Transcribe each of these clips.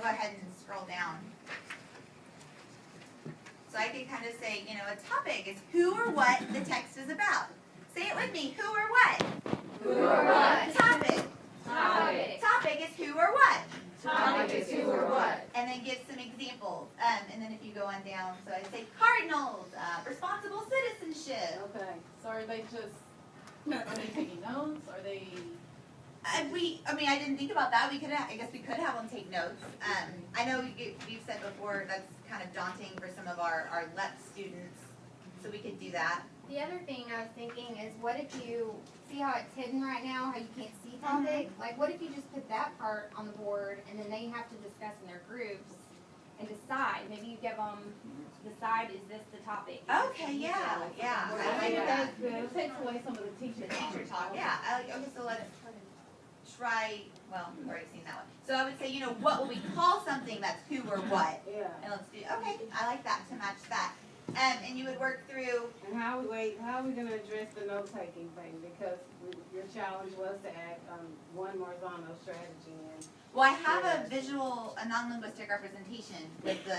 go ahead and scroll down. So I could kind of say, you know, a topic is who or what the text is about. Say it with me, who or what? Who or what? Topic. Topic. Topic is who or what? Topic is who or what? And then give some examples. And then if you go on down, so I'd say cardinals, responsible citizenship. Okay. So are they taking notes? Are they? I mean, I didn't think about that. I guess we could have them take notes. I know you've said before that's kind of daunting for some of our LEP students, so we could do that. The other thing I was thinking is, what if you see how it's hidden right now, how you can't see topic? Like, what if you just put that part on the board, and then they have to discuss in their groups and decide? Maybe you give them decide, is this the topic? Okay, yeah. I think it takes away some of the teacher talk. Yeah. Okay, so let's try. Well, we've already seen that one. So I would say, you know, what will we call something that's who or what? Yeah. And let's do. Okay, I like that to match that. And you would work through. And how are we going to address the note-taking thing? Because your challenge was to add one Marzano strategy in. Well, I have a visual, a non-linguistic representation with the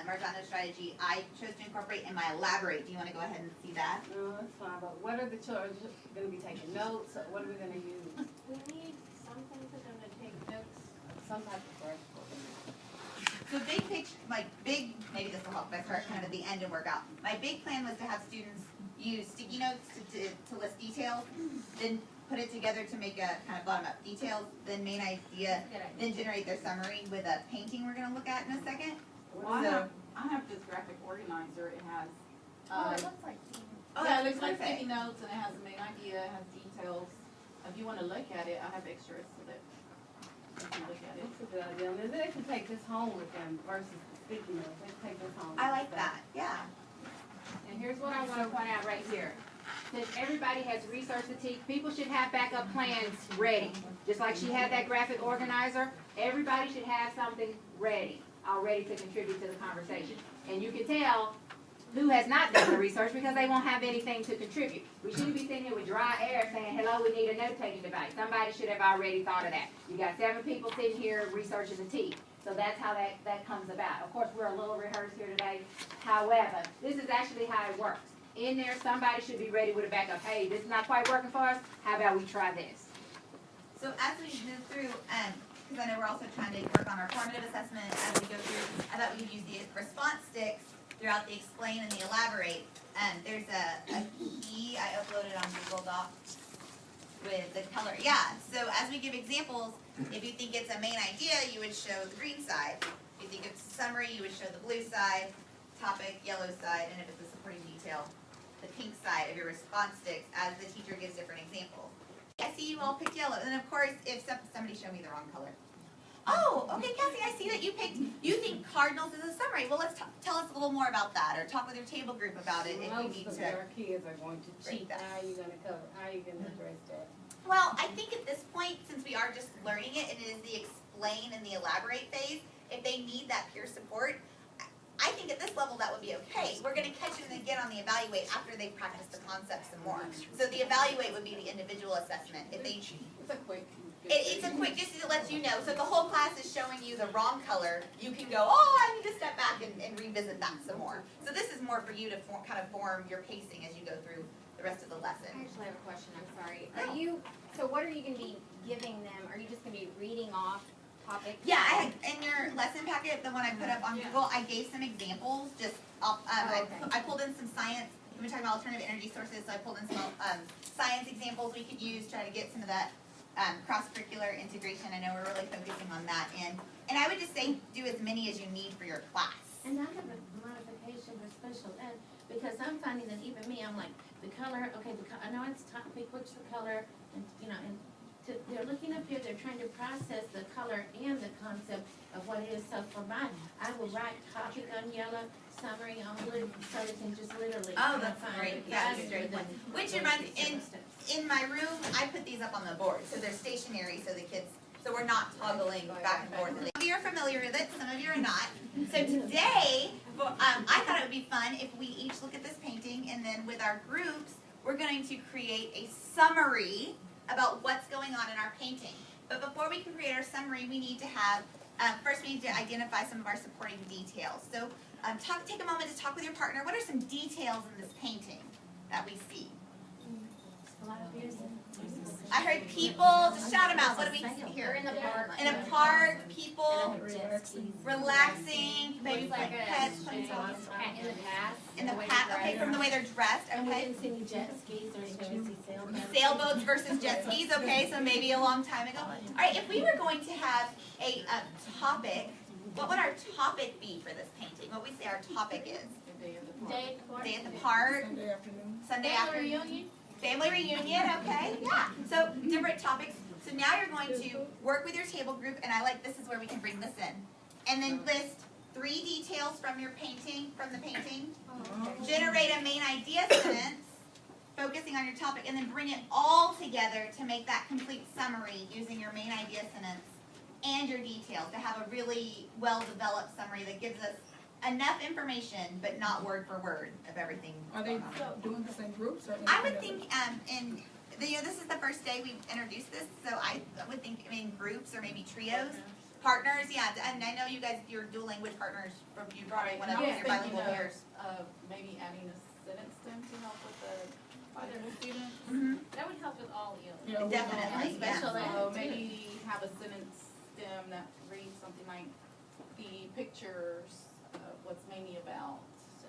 Marzano strategy I chose to incorporate in my elaborate. Do you want to go ahead and see that? No, that's fine. But what are the children going to be taking notes? What are we going to use? We need something for them to take notes. Some type of graphical. So big picture, maybe this will help if I start kind of at the end and work out. My big plan was to have students use sticky notes to list details, then put it together to make a kind of bottom-up details, then main idea, then generate their summary with a painting we're going to look at in a second. Well, I have this graphic organizer. It has, It looks like yeah, it looks like sticky notes, and it has the main idea, it has details. If you want to look at it, I have extras so that you can look at it. That's a good idea. And they can take this home with them versus the sticky notes. They can take this home. I like that, yeah. And here's what I want to point out right here. Since everybody has research fatigue, people should have backup plans ready. Just like she had that graphic organizer, everybody should have something ready, already to contribute to the conversation. And you can tell who has not done the research because they won't have anything to contribute. We shouldn't be sitting here with dry air saying, hello, we need a note-taking device. Somebody should have already thought of that. You got 7 people sitting here researching the tea. So that's how that comes about. Of course, we're a little rehearsed here today. However, this is actually how it works. In there, somebody should be ready with a backup. Hey, this is not quite working for us. How about we try this? So as we move through, because I know we're also trying to work on our formative assessment as we go through, I thought we could use the response sticks throughout the explain and the elaborate. There's a key I uploaded on Google Docs with the color. Yeah, so as we give examples, if you think it's a main idea, you would show the green side. If you think it's a summary, you would show the blue side, topic, yellow side, and if it's a supporting detail, the pink side of your response sticks as the teacher gives different examples. I see you all picked yellow, and of course, if somebody showed me the wrong color. Oh, okay, Cassie, I see that you think cardinals is a summary. Well, let's tell us a little more about that, or talk with your table group about it if you need Most to. of our kids are going to cheat. that. How are you going to cover? How are you going to address that? Well, I think at this point, since we are just learning it, and it is the explain and the elaborate phase, if they need that peer support, I think at this level that would be okay. We're going to catch them again on the evaluate after they practice the concepts some more. So the evaluate would be the individual assessment. If they, It's a quick. it's a quick, just to let you know. So if the whole class is showing you the wrong color, you can go, oh, I need to step back and revisit that some more. So this is more for you to kind of form your pacing as you go through the rest of the lesson. I actually have a question, I'm sorry. So what are you going to be giving them? Are you just going to be reading off topics? Yeah, I had, in your lesson packet, the one I put up on Google, I gave some examples. Just I pulled in some science. We've been talking about alternative energy sources, so I pulled in some science examples we could use, try to get some of that cross-curricular integration. I know we're really focusing on that, and I would just say do as many as you need for your class. And I have a modification for special ed because I'm finding that even me, I'm like, the color, okay, I know it's topic, what's the color, and they're looking up here, they're trying to process the color and the concept of what it is. So for mine, I will write topic on yellow, summary on blue, so they can just literally. Oh, that's great. Yeah, that's great. Which reminds in my room, I put these up on the board, so they're stationary, so the kids. So we're not toggling back and forth. Some of you are familiar with it, some of you are not. So today, I thought it would be fun if we each look at this painting, and then with our groups, we're going to create a summary about what's going on in our painting. But before we can create our summary, we need to have first we need to identify some of our supporting details. So take a moment to talk with your partner. What are some details in this painting that we see? I heard people, just shout them out. What do we see here? in the park. In a park, people relaxing, maybe playing pets, playing songs. In the past. In the past, okay, from the way they're dressed, And we okay. didn't see any jet skis or any crazy sailboats. Sailboats versus jet skis, okay, so maybe a long time ago. All right, if we were going to have a topic, what would our topic be for this painting? What would we say our topic is? Day at the park. Sunday afternoon. Family reunion, okay, yeah. So different topics. So now you're going to work with your table group, and this is where we can bring this in. And then list 3 details from your painting, Generate a main idea sentence, focusing on your topic, and then bring it all together to make that complete summary using your main idea sentence and your details to have a really well-developed summary that gives us enough information, but not word for word of everything. Are they doing this in groups or? I would think, this is the first day we've introduced this, so I would think in groups or maybe trios, partners, yeah. And I know you guys, you're dual language partners, from you probably one of your bilingual peers. Maybe adding a sentence stem to help with the bilingual students. That would help with all ELA. Yeah, we Definitely, don't- yeah. Special ed, So too. maybe have a sentence stem that reads something like the pictures, what's Mamie about.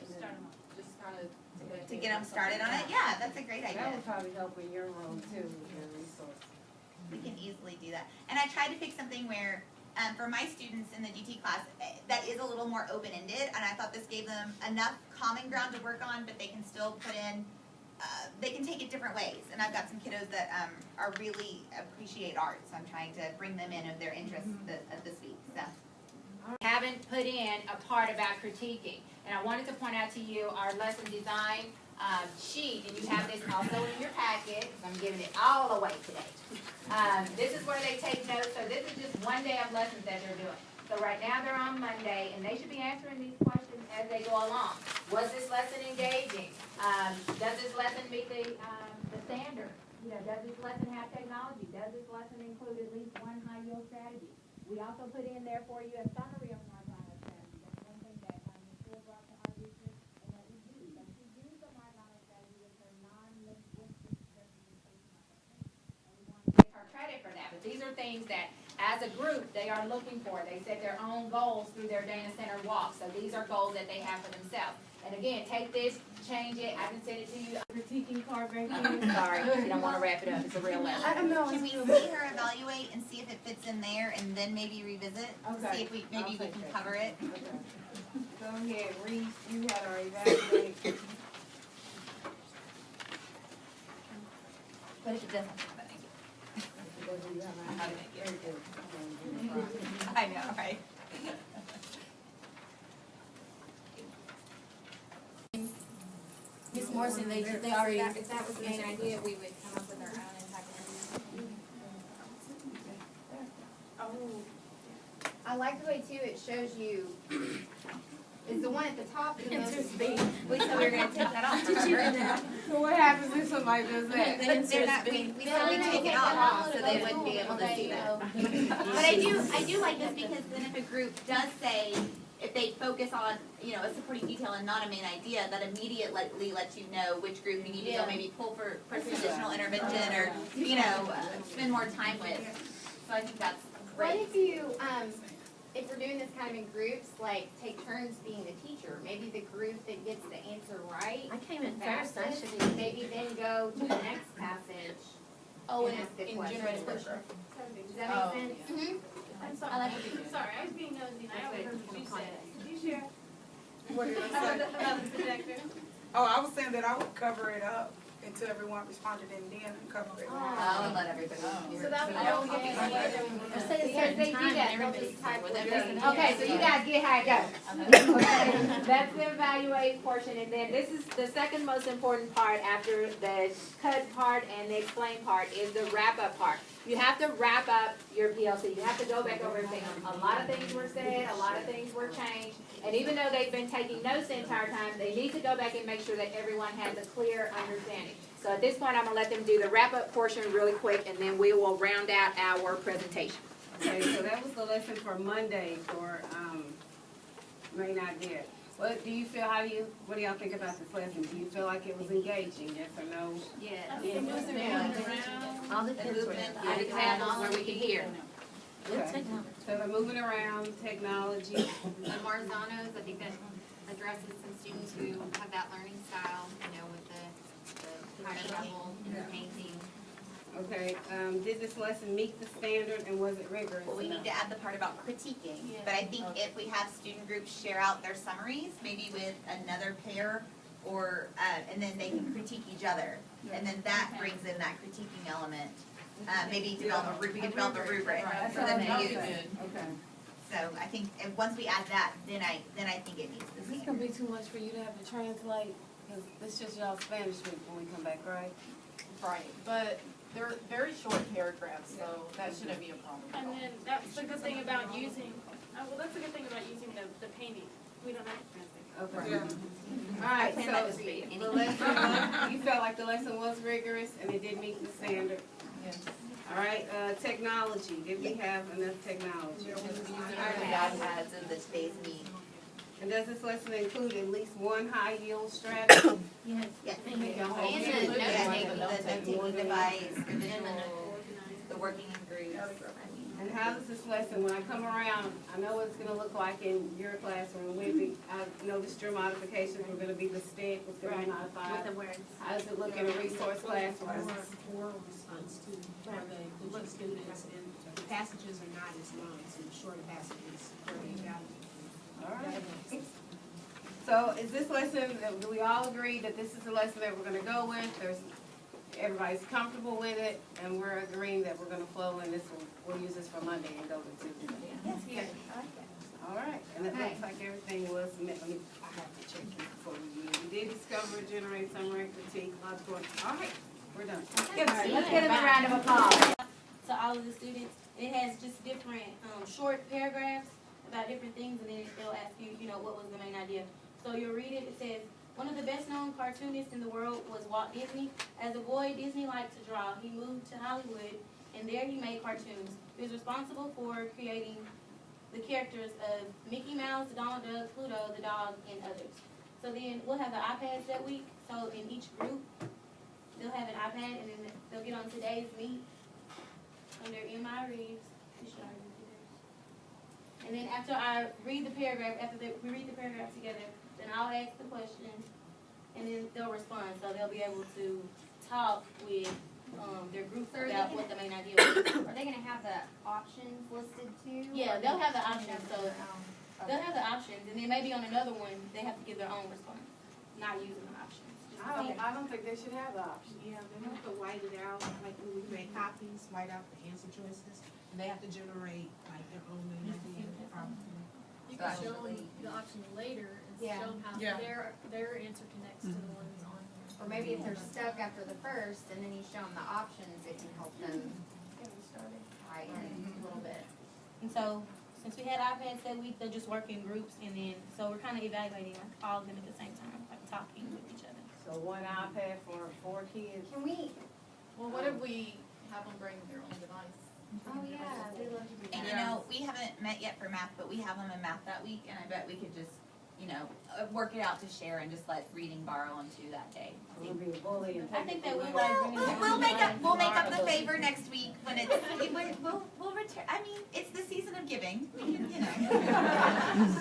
And then just kind of To get them started on it, yeah, that's a great That idea. would probably help in your role too, with your resource. We can easily do that. And I tried to pick something where, for my students in the DT class, that is a little more open-ended, and I thought this gave them enough common ground to work on, but they can still put in, they can take it different ways. And I've got some kiddos that are really appreciate art, so I'm trying to bring them in of their interests this week, so. Haven't put in a part about critiquing. And I wanted to point out to you our lesson design sheet, and you have this also in your packet, 'cause I'm giving it all away today. This is where they take notes, so this is just one day of lessons that they're doing. So right now they're on Monday, and they should be answering these questions as they go along. Was this lesson engaging? Does this lesson meet the standard? You know, does this lesson have technology? Does this lesson include at least one high-yield strategy? We also put in there for you a summary of horizontal strategy. That's one thing that Ms. brought to our business and that we use. And she used the horizontal strategy with her non-linguistic representation of her thing. And we want to give her credit for that. But these are things that, as a group, they are looking for. They set their own goals through their Dana Center walk. So these are goals that they have for themselves. And again, take this, change it. I can send it to you. Critiquing card right Sorry, you don't want to wrap it up. It's a real lesson. I don't know. Can we see her evaluate and see if it fits in there and then maybe revisit? Okay. See if maybe we can cover it? Okay. Go ahead, Reese, you had our evaluate. But if it doesn't have it, I know, right? Miss Morrison, they already. If that was the main idea, we would come up with our own and type it in. I like the way too, it shows you, is the one at the top the most. We said we were gonna take that off, remember? So what happens if somebody does that? But they're not, we said we'd take it off, so they wouldn't be able to see that. But I do like this because then if a group does say, if they focus on, a supporting detail and not a main idea, that immediately lets you know which group you need to go maybe pull for some additional intervention or, spend more time with. So I think that's What great. if you, if we're doing this kind of in groups, like take turns being the teacher, maybe the group that gets the answer right, I came in first, I fastest, should be. maybe then go to the next passage. Oh, and ask the question. general Does that Oh, make sense? yeah. Mhm. I'm sorry. I like it. Sorry, I was being nosy and I overheard what you said. Did you share? What did I say? About the projector? Oh, I was saying that I would cover it up until everyone responded and then cover it. I'll let everybody. So that would, Oh, yeah. Or say a Yes, certain they do time that. and They'll everybody's just type with what everything. they- Okay, so you guys get how it goes. Okay, that's the evaluate portion, and then this is the second most important part after the cut part and the explain part is the wrap up part. You have to wrap up your PLC. You have to go back over everything. A lot of things were said, a lot of things were changed, and even though they've been taking notes the entire time, they need to go back and make sure that everyone has a clear understanding. So at this point, I'm gonna let them do the wrap up portion really quick, and then we will round out our presentation. Okay, so that was the lesson for Monday for, main idea. What do you feel, what do y'all think about this lesson? Do you feel like it was engaging, yes or no? Yes. Yeah. All the kids were, Movement, I declare all where we could hear. Okay. So they're moving around, technology. The Marzanos, I think that addresses some students who have that learning style, you know, with the higher level and the painting. Okay, did this lesson meet the standard and was it rigorous Well, we enough? need to add the part about critiquing, but I think if we have student groups share out their summaries, maybe with another pair, or, and then they can critique each other, and then that brings in that critiquing element. Maybe develop we can develop a rubric for them to use. Okay. So I think if, once we add that, then I think it meets the Is this standard. gonna be too much for you to have to translate? Cause this just y'all Spanish week when we come back, right? Right, but they're very short paragraphs, so that shouldn't be a problem at And all. then that's the good thing about using, well, that's the good thing about using the painting. We don't have to translate. Okay. Alright, plan that this so week. the lesson, you felt like the lesson was rigorous and it did meet the standard? Yes. Alright, technology, did we have enough technology? iPads in the today's meet. And does this lesson include at least one high yield strategy? Yes. Yes. And the Yeah, note-taking. the taking device, the visual, the working in groups. And how does this lesson, when I come around, I know what it's gonna look like in your classroom, I noticed your modifications were gonna be the stick, was gonna be modified. With the words. How does it look in a resource classroom? Oral response to for the students, and the passages are not as long, so short passages for the evaluation. Alright. So is this lesson, do we all agree that this is the lesson that we're gonna go with? Everybody's comfortable with it, and we're agreeing that we're gonna flow in this, we'll use this for Monday and go to Tuesday. Yes, good. I like that. Alright, and it looks like everything was met, I have to check it before we move. We did discover, generate, summary, critique, logical, alright, we're done. Alright, let's give them a round of applause. To all of the students. It has just different, short paragraphs about different things, and then they'll ask you, you know, what was the main idea. So you'll read it, it says, one of the best-known cartoonists in the world was Walt Disney. As a boy, Disney liked to draw. He moved to Hollywood, and there he made cartoons. He was responsible for creating the characters of Mickey Mouse, Donald Duck, Pluto, the dog, and others. So then we'll have the iPads that week. So in each group, they'll have an iPad, and then they'll get on today's meet under M.I. Reeves. You should already do theirs. And then after I read the paragraph, we read the paragraph together, then I'll ask the question, and then they'll respond. So they'll be able to talk with their group So are they about gonna- what the main idea was. Are they gonna have the options listed too? Yeah, or they'll have the they options, have so their own? they'll have the options, and then maybe on another one, they have to give their own response, not using the options. Just I don't think they should have the option. Yeah, they have to white it out, like when we make copies, white out the answer choices, and they have to generate like their own idea. You can can show show them them the option later and Yeah. show them how Yeah. their answer connects to the ones on here. Or maybe if they're stuck after the first, and then you show them the options, it can help them tie in a little bit. And so, since we had iPads that week, they'll just work in groups, and then, so we're kind of evaluating like all of them at the same time, like talking with each other. So one iPad for 4 kids. Can we, Well, what if we have them bring their own device? oh yeah, they love to do that. And you know, we haven't met yet for math, but we have them in math that week, and I bet we could just, you know, work it out to share and just let reading borrow them to that day. We'll be a bully and I take think it they away. would like bringing their We'll own make up, device. we'll make up the favor next week when it's, we'll return, I mean, it's the season of giving, we can, you know.